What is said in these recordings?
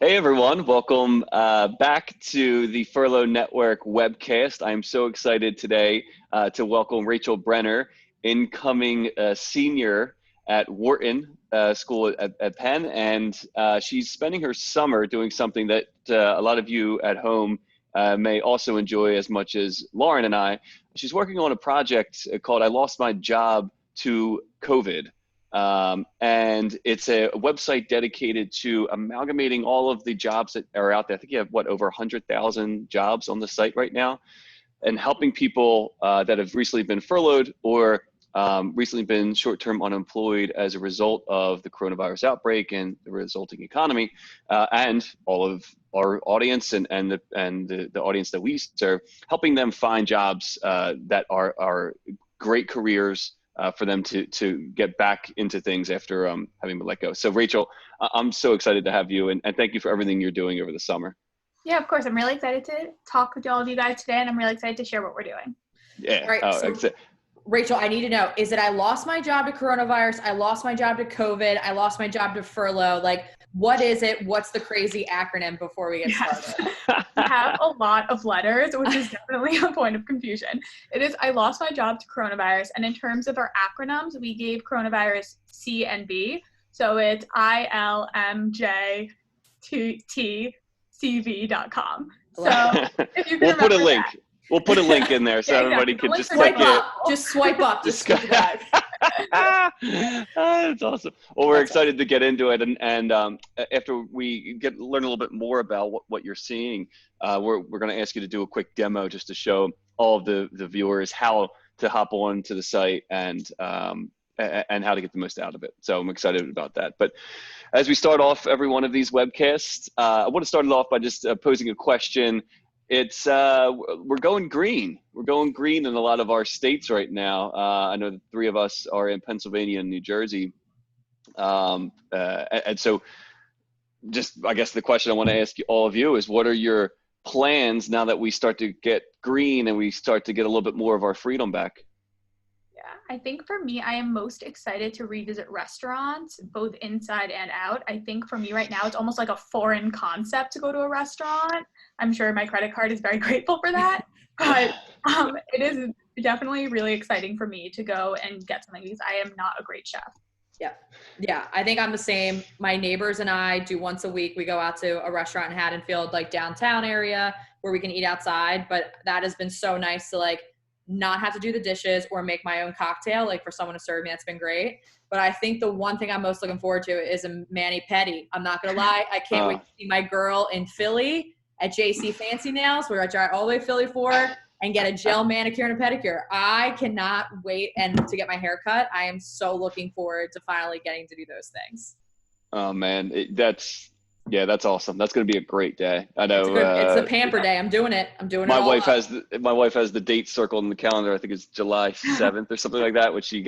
Hey everyone, welcome back to the Furlough Network webcast. I'm so excited today to welcome Rachel Brenner, incoming senior at Wharton School at Penn, and she's spending her summer doing something that a lot of you at home may also enjoy as much as Lauren and I. She's working on a project called I Lost My Job to COVID. And it's a website dedicated to amalgamating all of the jobs that are out there. I think you have, over 100,000 jobs on the site right now, and helping people that have recently been furloughed or recently been short-term unemployed as a result of the coronavirus outbreak and the resulting economy, and all of our audience and the audience that we serve, helping them find jobs that are great careers for them to get back into things after having been let go. So Rachel, I'm so excited to have you, and thank you for everything you're doing over the summer. Yeah, of course. I'm really excited to talk with all of you guys today, and I'm really excited to share what we're doing. Yeah. All right, so Rachel, I need to know, is it I lost my job to coronavirus, I lost my job to COVID, I lost my job to furlough? Like, what is it? What's the crazy acronym before we get started? We have a lot of letters, which is definitely a point of confusion. It is I lost my job to coronavirus, and in terms of our acronyms, we gave coronavirus C and B. So it's ILMJTCV.com. So if you can put a link. That. We'll put a link in there so everybody can just click it. Just swipe up. Just swipe back. That's awesome. Well, we're excited to get into it, and after we learn a little bit more about what you're seeing, we're going to ask you to do a quick demo just to show all of the viewers how to hop on to the site and how to get the most out of it. So I'm excited about that. But as we start off every one of these webcasts, I want to start it off by just posing a question. It's we're going green. We're going green in a lot of our states right now. I know the three of us are in Pennsylvania and New Jersey, and so just I guess the question I want to ask all of you is, what are your plans now that we start to get green and we start to get a little bit more of our freedom back? I think for me, I am most excited to revisit restaurants, both inside and out. I think for me right now, it's almost like a foreign concept to go to a restaurant. I'm sure my credit card is very grateful for that, but it is definitely really exciting for me to go and get something because I am not a great chef. Yeah, I think I'm the same. My neighbors and I do once a week. We go out to a restaurant in Haddonfield, like downtown area, where we can eat outside, but that has been so nice to like not have to do the dishes or make my own cocktail, like for someone to serve me. That's been great. But I think the one thing I'm most looking forward to is a mani-pedi. I'm not going to lie. I can't wait to see my girl in Philly at JC Fancy Nails, where I drive all the way to Philly for, and get a gel manicure and a pedicure. I cannot wait to get my hair cut. I am so looking forward to finally getting to do those things. Oh man, that's awesome. That's going to be a great day. I know. It's a pamper day. I'm doing it. My wife has the date circled in the calendar. I think it's July 7th or something like that, which she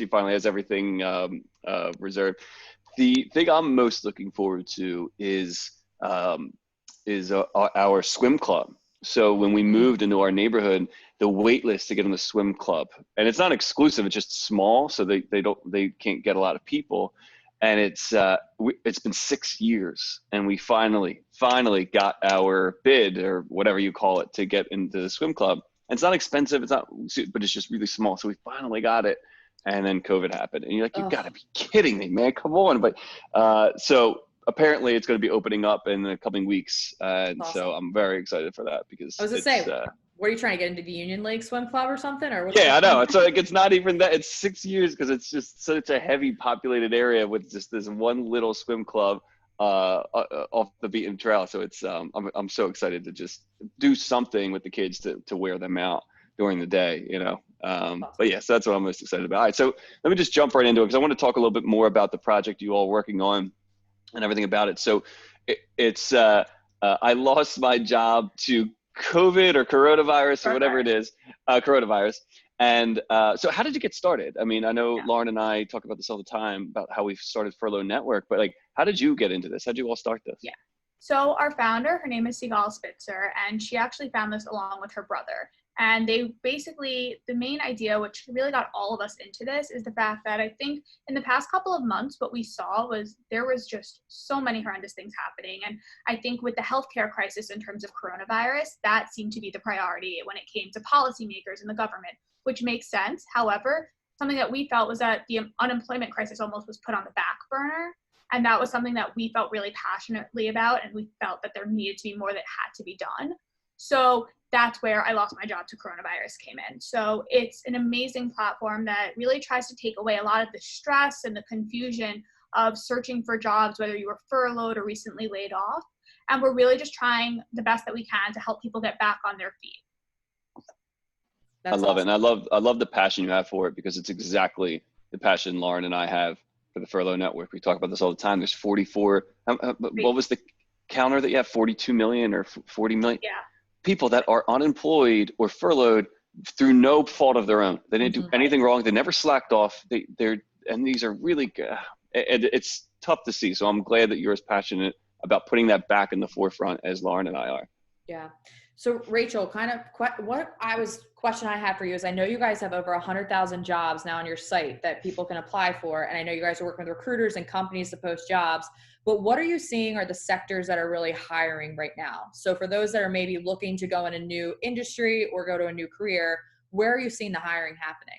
finally has everything reserved. The thing I'm most looking forward to is our swim club. So when we moved into our neighborhood, the wait list to get in the swim club, and it's not exclusive, it's just small, so they can't get a lot of people. And it's been 6 years, and we finally got our bid, or whatever you call it, to get into the swim club. And it's not expensive, but it's just really small. So we finally got it, and then COVID happened, and you're like, you gotta be kidding me, man! Come on! But so apparently it's going to be opening up in the coming weeks, and awesome. So I'm very excited for that because I was gonna say. What are you trying to get into, the Union Lake Swim Club or something? Or yeah, I know. It's like it's not even that. It's 6 years because it's just such a heavy populated area with just this one little swim club off the beaten trail. So it's I'm so excited to just do something with the kids to wear them out during the day, you know. But yeah, so that's what I'm most excited about. All right, so let me just jump right into it because I want to talk a little bit more about the project you all are working on and everything about it. So it's I lost my job to COVID or coronavirus or whatever it is, coronavirus. And so how did you get started? I mean, I know Lauren and I talk about this all the time about how we've started Furlough Network, but like, how did you get into this? How did you all start this? Yeah. So our founder, her name is Sigal Spitzer, and she actually found this along with her brother. And they basically, the main idea, which really got all of us into this, is the fact that I think in the past couple of months, what we saw was there was just so many horrendous things happening. And I think with the healthcare crisis in terms of coronavirus, that seemed to be the priority when it came to policymakers in the government, which makes sense. However, something that we felt was that the unemployment crisis almost was put on the back burner. And that was something that we felt really passionately about. And we felt that there needed to be more that had to be done. So that's where I lost my job to coronavirus came in. So it's an amazing platform that really tries to take away a lot of the stress and the confusion of searching for jobs, whether you were furloughed or recently laid off. And we're really just trying the best that we can to help people get back on their feet. That's I love awesome. It. And I love the passion you have for it, because it's exactly the passion Lauren and I have for the Furlough Network. We talk about this all the time. There's 44, what was the counter that you have? 42 million or 40 million? Yeah. People that are unemployed or furloughed through no fault of their own. They didn't do anything wrong. They never slacked off. And these are really good. It's tough to see. So I'm glad that you're as passionate about putting that back in the forefront as Lauren and I are. Yeah. So Rachel, question I had for you is, I know you guys have over 100,000 jobs now on your site that people can apply for. And I know you guys are working with recruiters and companies to post jobs, but what are you seeing are the sectors that are really hiring right now? So for those that are maybe looking to go in a new industry or go to a new career, where are you seeing the hiring happening?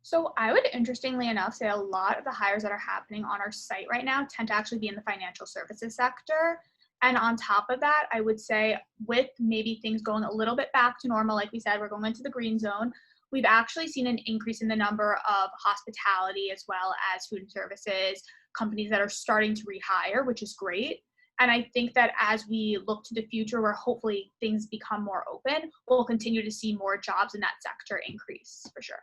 So I would, interestingly enough, say a lot of the hires that are happening on our site right now tend to actually be in the financial services sector. And on top of that, I would say with maybe things going a little bit back to normal, like we said, we're going into the green zone. We've actually seen an increase in the number of hospitality as well as food and services, companies that are starting to rehire, which is great. And I think that as we look to the future where hopefully things become more open, we'll continue to see more jobs in that sector increase for sure.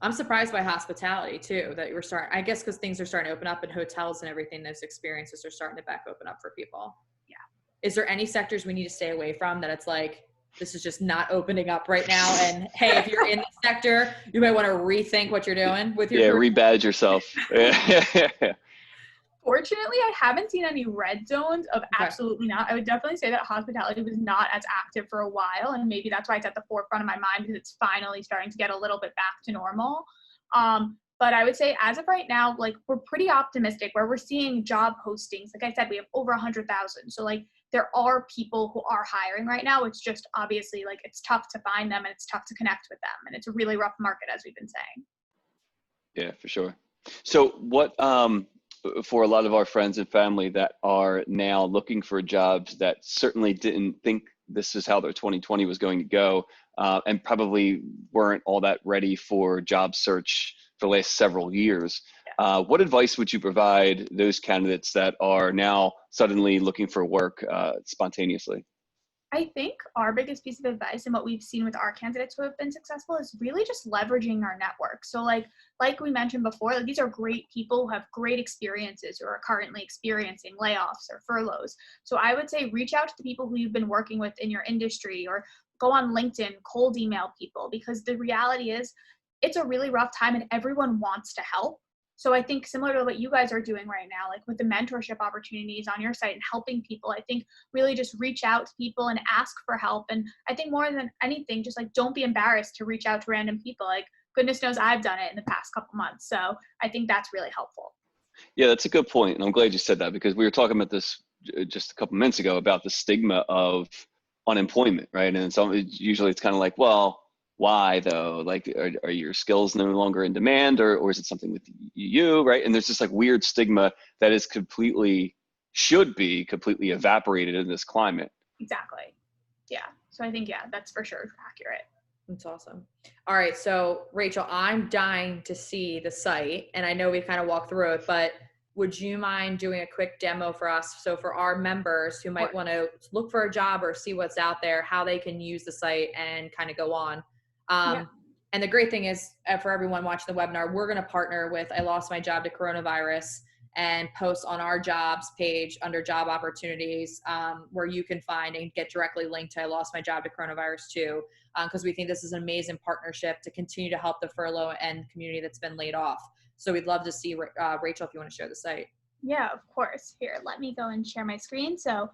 I'm surprised by hospitality too, that we're starting, I guess because things are starting to open up in hotels and everything, those experiences are starting to back open up for people. Yeah. Is there any sectors we need to stay away from that it's like, this is just not opening up right now? And hey, if you're in the sector, you might want to rethink what you're doing with your career. Rebadge yourself. Fortunately, I haven't seen any red zones of absolutely not. I would definitely say that hospitality was not as active for a while, and maybe that's why it's at the forefront of my mind, because it's finally starting to get a little bit back to normal. But I would say as of right now, like, we're pretty optimistic where we're seeing job postings. Like I said, we have over 100,000. So like there are people who are hiring right now. It's just obviously like it's tough to find them and it's tough to connect with them. And it's a really rough market, as we've been saying. Yeah, for sure. So what, for a lot of our friends and family that are now looking for jobs that certainly didn't think this is how their 2020 was going to go, and probably weren't all that ready for job search for the last several years, what advice would you provide those candidates that are now suddenly looking for work spontaneously? I think our biggest piece of advice and what we've seen with our candidates who have been successful is really just leveraging our network. So like we mentioned before, like, these are great people who have great experiences who are currently experiencing layoffs or furloughs. So I would say reach out to the people who you've been working with in your industry, or go on LinkedIn, cold email people, because the reality is it's a really rough time and everyone wants to help. So I think similar to what you guys are doing right now, like with the mentorship opportunities on your site and helping people, I think really just reach out to people and ask for help. And I think more than anything, just like, don't be embarrassed to reach out to random people. Like, goodness knows I've done it in the past couple months. So I think that's really helpful. Yeah, that's a good point. And I'm glad you said that, because we were talking about this just a couple minutes ago about the stigma of unemployment, right? And so usually it's kind of like, well, why though? Like, are your skills no longer in demand, or is it something with you, right? And there's this like weird stigma that is should be completely evaporated in this climate. Exactly. Yeah. So I think, yeah, that's for sure accurate. That's awesome. All right. So Rachel, I'm dying to see the site, and I know we kind of walked through it, but would you mind doing a quick demo for us? So for our members who might want to look for a job or see what's out there, how they can use the site and kind of go on. And the great thing is, for everyone watching the webinar, we're going to partner with I Lost My Job to Coronavirus and post on our jobs page under job opportunities, where you can find and get directly linked to I Lost My Job to Coronavirus too, because we think this is an amazing partnership to continue to help the furlough and community that's been laid off. So we'd love to see, Rachel, if you want to share the site. Yeah, of course. Here, let me go and share my screen. So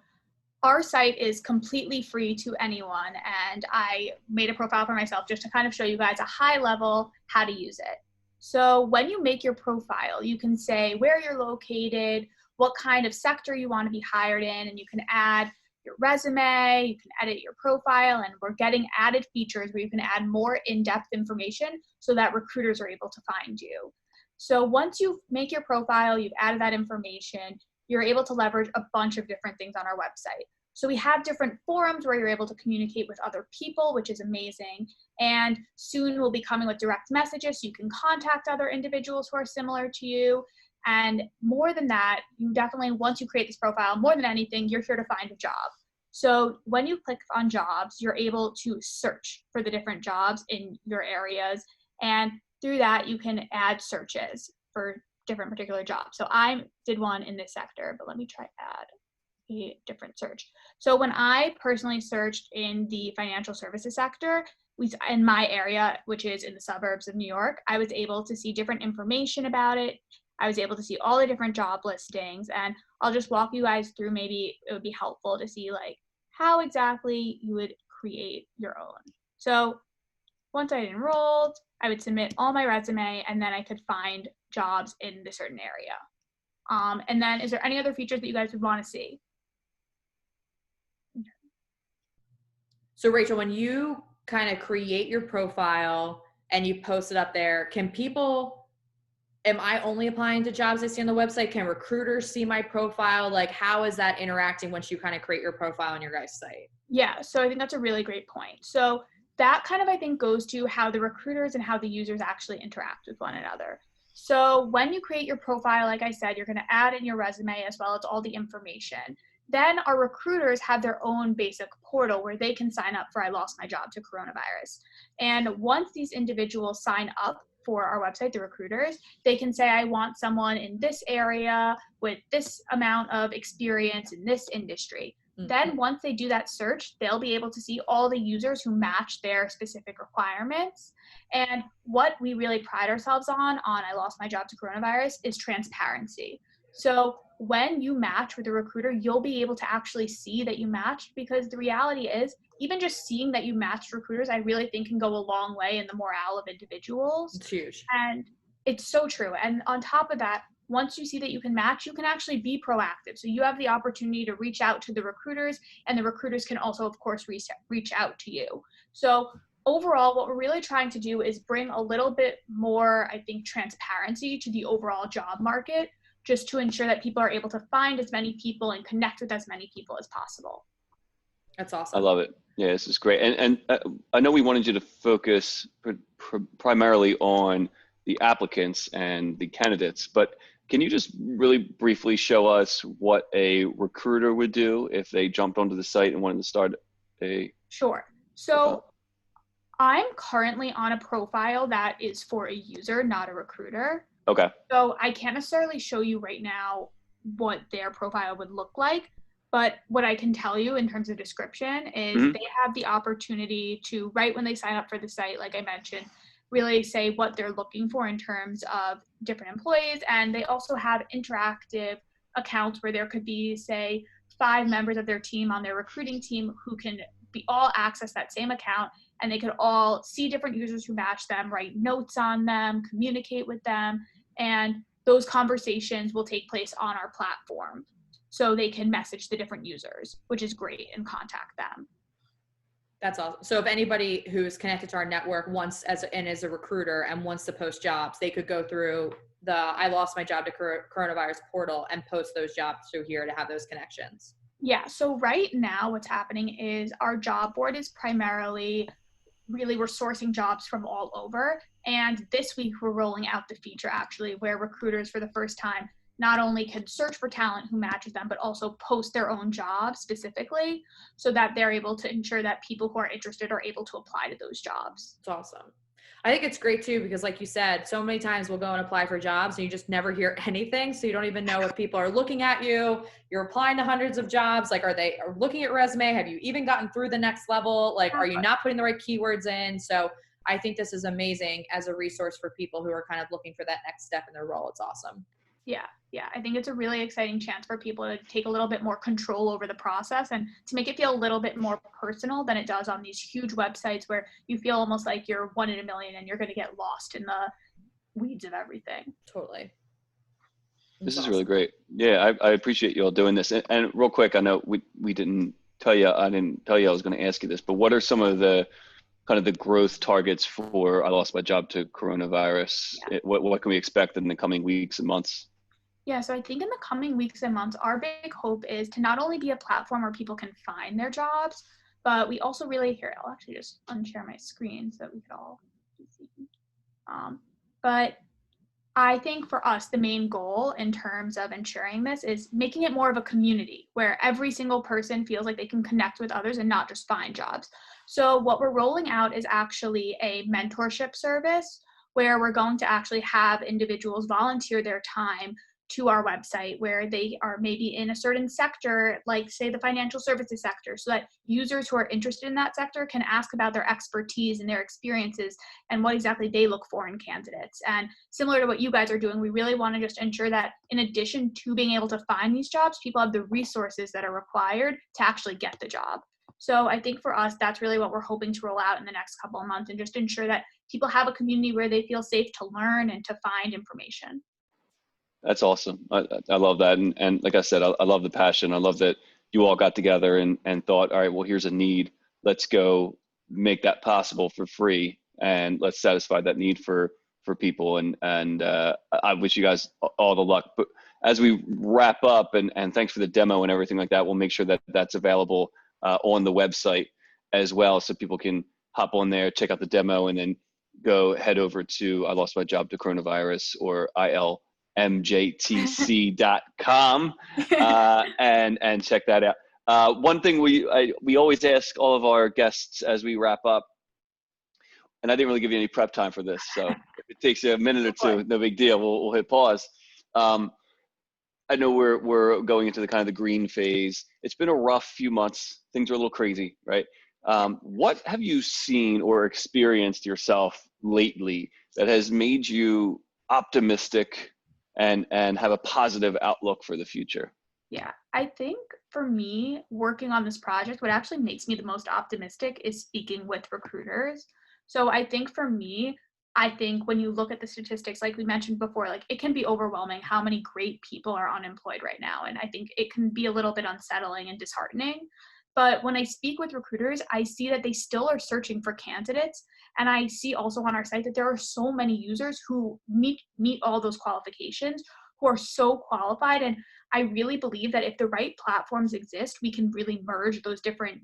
our site is completely free to anyone, and I made a profile for myself just to kind of show you guys a high level how to use it. So when you make your profile, you can say where you're located, what kind of sector you want to be hired in, and you can add your resume, you can edit your profile, and we're getting added features where you can add more in-depth information so that recruiters are able to find you. So once you make your profile, you've added that information, you're able to leverage a bunch of different things on our website. So we have different forums where you're able to communicate with other people, which is amazing. And soon we'll be coming with direct messages so you can contact other individuals who are similar to you. And more than that, you definitely, once you create this profile, more than anything, you're here to find a job. So when you click on jobs, you're able to search for the different jobs in your areas. And through that, you can add searches for different particular jobs. So I did one in this sector, but let me try add a different search. So when I personally searched in the financial services sector, in my area, which is in the suburbs of New York, I was able to see different information about it. I was able to see all the different job listings, and I'll just walk you guys through. Maybe it would be helpful to see like how exactly you would create your own. So once I enrolled, I would submit all my resume, and then I could find jobs in the certain area. And then is there any other features that you guys would want to see? So Rachel, when you kind of create your profile and you post it up there, can people, am I only applying to jobs I see on the website? Can recruiters see my profile? Like, how is that interacting once you kind of create your profile on your guys' site? Yeah, so I think that's a really great point. So that kind of, I think, goes to how the recruiters and how the users actually interact with one another. So when you create your profile, like I said, you're going to add in your resume as well as all the information. Then our recruiters have their own basic portal where they can sign up for I lost my job to coronavirus. And once these individuals sign up for our website, the recruiters, they can say, I want someone in this area with this amount of experience in this industry. Mm-hmm. Then once they do that search, they'll be able to see all the users who match their specific requirements. And what we really pride ourselves on I lost my job to coronavirus is transparency. So when you match with a recruiter, you'll be able to actually see that you matched, because the reality is even just seeing that you matched recruiters, I really think can go a long way in the morale of individuals. It's huge. And it's so true. And on top of that, once you see that you can match, you can actually be proactive. So you have the opportunity to reach out to the recruiters, and the recruiters can also, of course, reach out to you. So overall, what we're really trying to do is bring a little bit more, I think, transparency to the overall job market, just to ensure that people are able to find as many people and connect with as many people as possible. That's awesome. I love it. Yeah, this is great. And I know we wanted you to focus primarily on the applicants and the candidates, but can you just really briefly show us what a recruiter would do if they jumped onto the site and wanted to start a... Sure. So I'm currently on a profile that is for a user, not a recruiter. Okay. So I can't necessarily show you right now what their profile would look like, but what I can tell you in terms of description is they have the opportunity to, right when they sign up for the site, like I mentioned, really say what they're looking for in terms of different employees. And they also have interactive accounts where there could be, say, 5 members of their team on their recruiting team who can all access that same account, and they could all see different users who match them, write notes on them, communicate with them, and those conversations will take place on our platform. So they can message the different users, which is great, and contact them. That's awesome. So if anybody who's connected to our network wants, as a recruiter and wants to post jobs, they could go through the I lost my job to coronavirus portal and post those jobs through here to have those connections. Yeah. So right now what's happening is our job board is primarily we're sourcing jobs from all over. And this week we're rolling out the feature actually where recruiters for the first time not only can search for talent who matches them, but also post their own jobs specifically so that they're able to ensure that people who are interested are able to apply to those jobs. It's awesome. I think it's great too, because like you said, so many times we'll go and apply for jobs and you just never hear anything. So you don't even know if people are looking at you. You're applying to hundreds of jobs. Like, are they looking at resume? Have you even gotten through the next level? Like, are you not putting the right keywords in? So I think this is amazing as a resource for people who are kind of looking for that next step in their role. It's awesome. Yeah, I think it's a really exciting chance for people to take a little bit more control over the process and to make it feel a little bit more personal than it does on these huge websites where you feel almost like you're one in a million and you're going to get lost in the weeds of everything. Totally. This is really great. Yeah, I appreciate you all doing this. And real quick, I know we didn't tell you, I was going to ask you this, but what are some of the kind of the growth targets for I lost my job to coronavirus? Yeah. What can we expect in the coming weeks and months? Yeah, so I think in the coming weeks and months, our big hope is to not only be a platform where people can find their jobs, but we also really, here, I'll actually just unshare my screen so that we could all see. But I think for us, the main goal in terms of ensuring this is making it more of a community where every single person feels like they can connect with others and not just find jobs. So what we're rolling out is actually a mentorship service where we're going to actually have individuals volunteer their time to our website where they are maybe in a certain sector, like say the financial services sector, so that users who are interested in that sector can ask about their expertise and their experiences and what exactly they look for in candidates. And similar to what you guys are doing, we really want to just ensure that in addition to being able to find these jobs, people have the resources that are required to actually get the job. So I think for us, that's really what we're hoping to roll out in the next couple of months and just ensure that people have a community where they feel safe to learn and to find information. That's awesome. I love that. And like I said, I love the passion. I love that you all got together and thought, all right, well, here's a need. Let's go make that possible for free. And let's satisfy that need for people. And I wish you guys all the luck. But as we wrap up and thanks for the demo and everything like that, we'll make sure that that's available on the website as well. So people can hop on there, check out the demo, and then go head over to I lost my job to coronavirus or ilmjtc.com and check that out. One thing we always ask all of our guests as we wrap up, and I didn't really give you any prep time for this, so if it takes you a minute or two, no big deal. We'll hit pause. I know we're going into the kind of the green phase. It's been a rough few months. Things are a little crazy, right? What have you seen or experienced yourself lately that has made you optimistic and have a positive outlook for the future? Yeah, I think for me, working on this project, what actually makes me the most optimistic is speaking with recruiters. So I think for me, I think when you look at the statistics, like we mentioned before, like it can be overwhelming how many great people are unemployed right now. And I think it can be a little bit unsettling and disheartening. But when I speak with recruiters, I see that they still are searching for candidates. And I see also on our site that there are so many users who meet all those qualifications, who are so qualified. And I really believe that if the right platforms exist, we can really merge those different,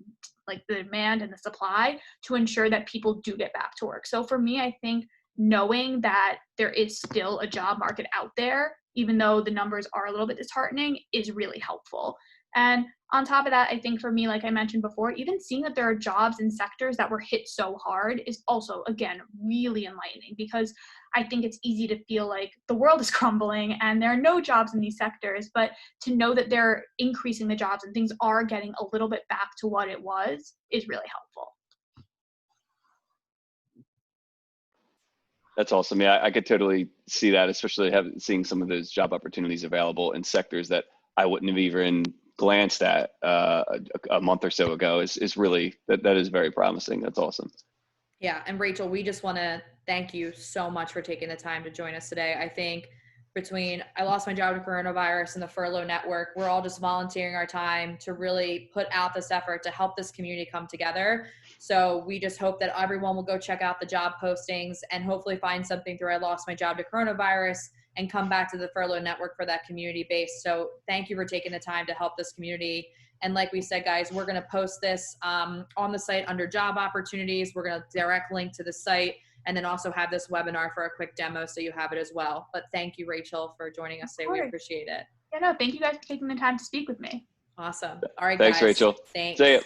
like the demand and the supply, to ensure that people do get back to work. So for me, I think knowing that there is still a job market out there, even though the numbers are a little bit disheartening, is really helpful. And on top of that, I think for me, like I mentioned before, even seeing that there are jobs in sectors that were hit so hard is also, again, really enlightening, because I think it's easy to feel like the world is crumbling and there are no jobs in these sectors, but to know that they're increasing the jobs and things are getting a little bit back to what it was is really helpful. That's awesome. Yeah, I could totally see that, especially seeing some of those job opportunities available in sectors that I wouldn't have even glanced at a month or so ago is really, that is very promising. That's awesome. Yeah. And Rachel, we just want to thank you so much for taking the time to join us today. I think between I lost my job to coronavirus and the Furlough Network, we're all just volunteering our time to really put out this effort to help this community come together. So we just hope that everyone will go check out the job postings and hopefully find something through I lost my job to coronavirus and come back to the Furlough Network for that community base. So thank you for taking the time to help this community. And like we said, guys, we're going to post this on the site under job opportunities. We're going to direct link to the site and then also have this webinar for a quick demo so you have it as well. But thank you, Rachel, for joining us today. We appreciate it. Yeah, no, thank you guys for taking the time to speak with me. Awesome. All right, Thanks, guys. Rachel. Thanks. See ya.